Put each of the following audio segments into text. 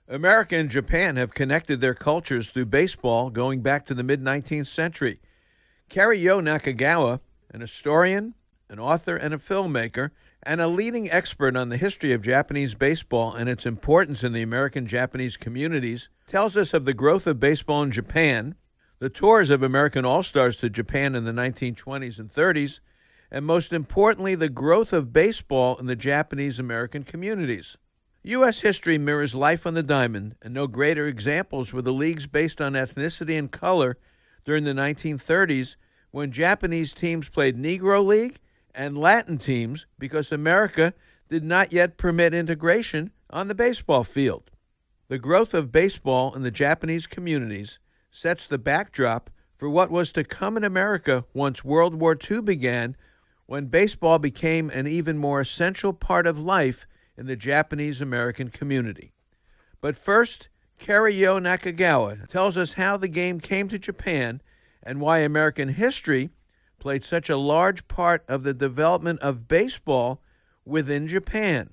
America and Japan have connected their cultures through baseball going back to the mid 19th century. Kerry Yo Nakagawa, an historian, an author, and a filmmaker, and a leading expert on the history of Japanese baseball and its importance in the American Japanese communities, tells us of the growth of baseball in Japan, the tours of American All-Stars to Japan in the 1920s and 30s, and most importantly, the growth of baseball in the Japanese American communities. U.S. history mirrors life on the diamond, and no greater examples were the leagues based on ethnicity and color during the 1930s when Japanese teams played Negro League and Latin teams because America did not yet permit integration on the baseball field. The growth of baseball in the Japanese communities sets the backdrop for what was to come in America once World War II began, when baseball became an even more essential part of life in the Japanese American community. But first, Kerry Yo Nakagawa tells us how the game came to Japan and why American history played such a large part of the development of baseball within Japan.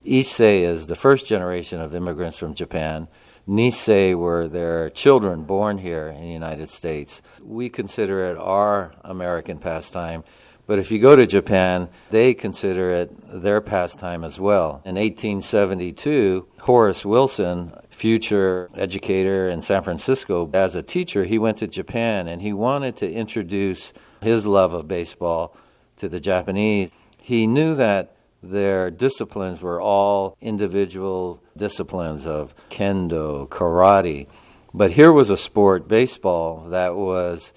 Issei is the first generation of immigrants from Japan. Nisei were their children born here in the United States. We consider it our American pastime, but if you go to Japan, they consider it their pastime as well. In 1872, Horace Wilson, future educator in San Francisco, as a teacher, he went to Japan and he wanted to introduce his love of baseball to the Japanese. He knew that their disciplines were all individual disciplines of kendo, karate. But here was a sport, baseball, that was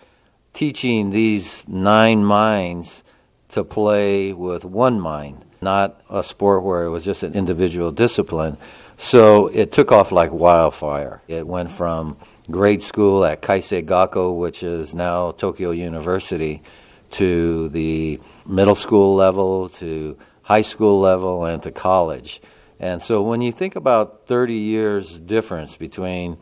teaching these 9 minds to play with one mind, not a sport where it was just an individual discipline. So it took off like wildfire. It went from grade school at Kaisei Gakko, which is now Tokyo University, to the middle school level, to high school level, and to college. And so when you think about 30 years difference between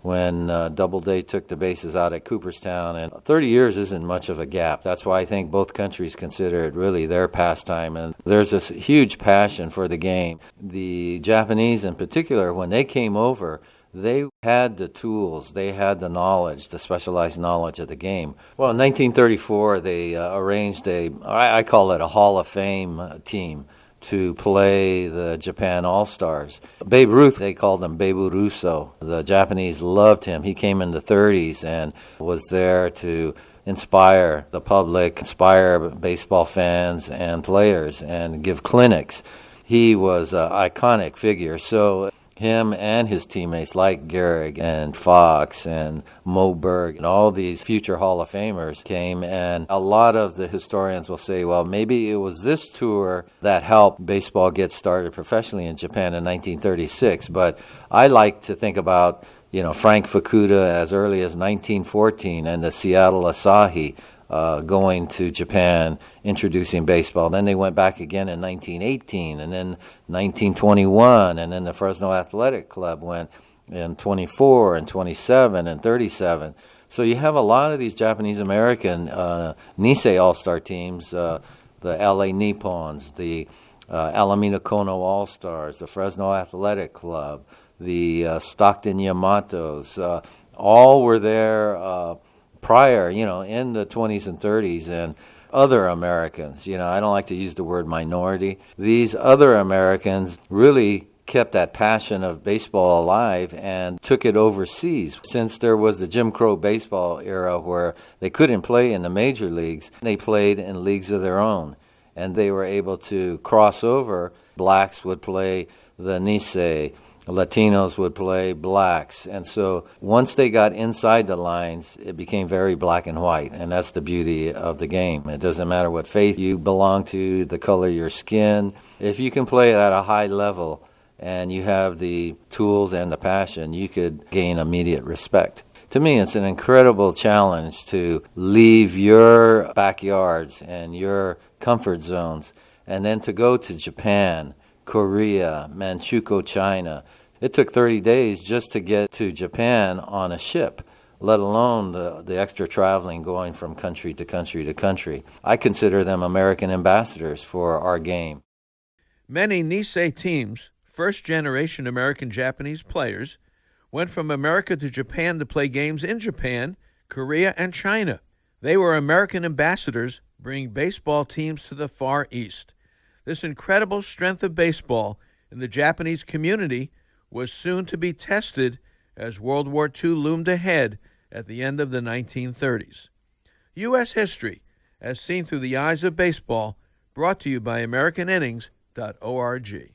when Doubleday took the bases out at Cooperstown, and 30 years isn't much of a gap. That's why I think both countries consider it really their pastime, and there's this huge passion for the game. The Japanese in particular, when they came over, they had the tools, they had the knowledge, the specialized knowledge of the game. Well, in 1934, they arranged I call it a Hall of Fame team to play the Japan All-Stars. Babe Ruth, they called him Babu Russo. The Japanese loved him. He came in the 30s and was there to inspire the public, inspire baseball fans and players, and give clinics. He was an iconic figure. So him and his teammates like Gehrig and Fox and Mo Berg and all these future Hall of Famers came, and a lot of the historians will say, well, maybe it was this tour that helped baseball get started professionally in Japan in 1936. But I like to think about, Frank Fukuda as early as 1914 and the Seattle Asahi going to Japan, introducing baseball. Then they went back again in 1918, and then 1921, and then the Fresno Athletic Club went in 24 and 27 and 37. So you have a lot of these Japanese-American Nisei All-Star teams, the LA Nippons, the Alameda Kono All-Stars, the Fresno Athletic Club, the Stockton Yamatos, all were there prior, in the 20s and 30s, and other Americans, I don't like to use the word minority. These other Americans really kept that passion of baseball alive and took it overseas. Since there was the Jim Crow baseball era where they couldn't play in the major leagues, they played in leagues of their own, and they were able to cross over. Blacks would play the Nisei, Latinos would play blacks. And so once they got inside the lines, it became very black and white. And that's the beauty of the game. It doesn't matter what faith you belong to, the color of your skin. If you can play at a high level and you have the tools and the passion, you could gain immediate respect. To me, it's an incredible challenge to leave your backyards and your comfort zones and then to go to Japan, Korea, Manchukuo, China. It took 30 days just to get to Japan on a ship, let alone the extra traveling going from country to country to country. I consider them American ambassadors for our game. Many Nisei teams first-generation American-Japanese players, went from America to Japan to play games in Japan, Korea, and China. They were American ambassadors, bringing baseball teams to the Far East. This incredible strength of baseball in the Japanese community was soon to be tested as World War II loomed ahead at the end of the 1930s. U.S. History, as seen through the eyes of baseball, brought to you by AmericanInnings.org.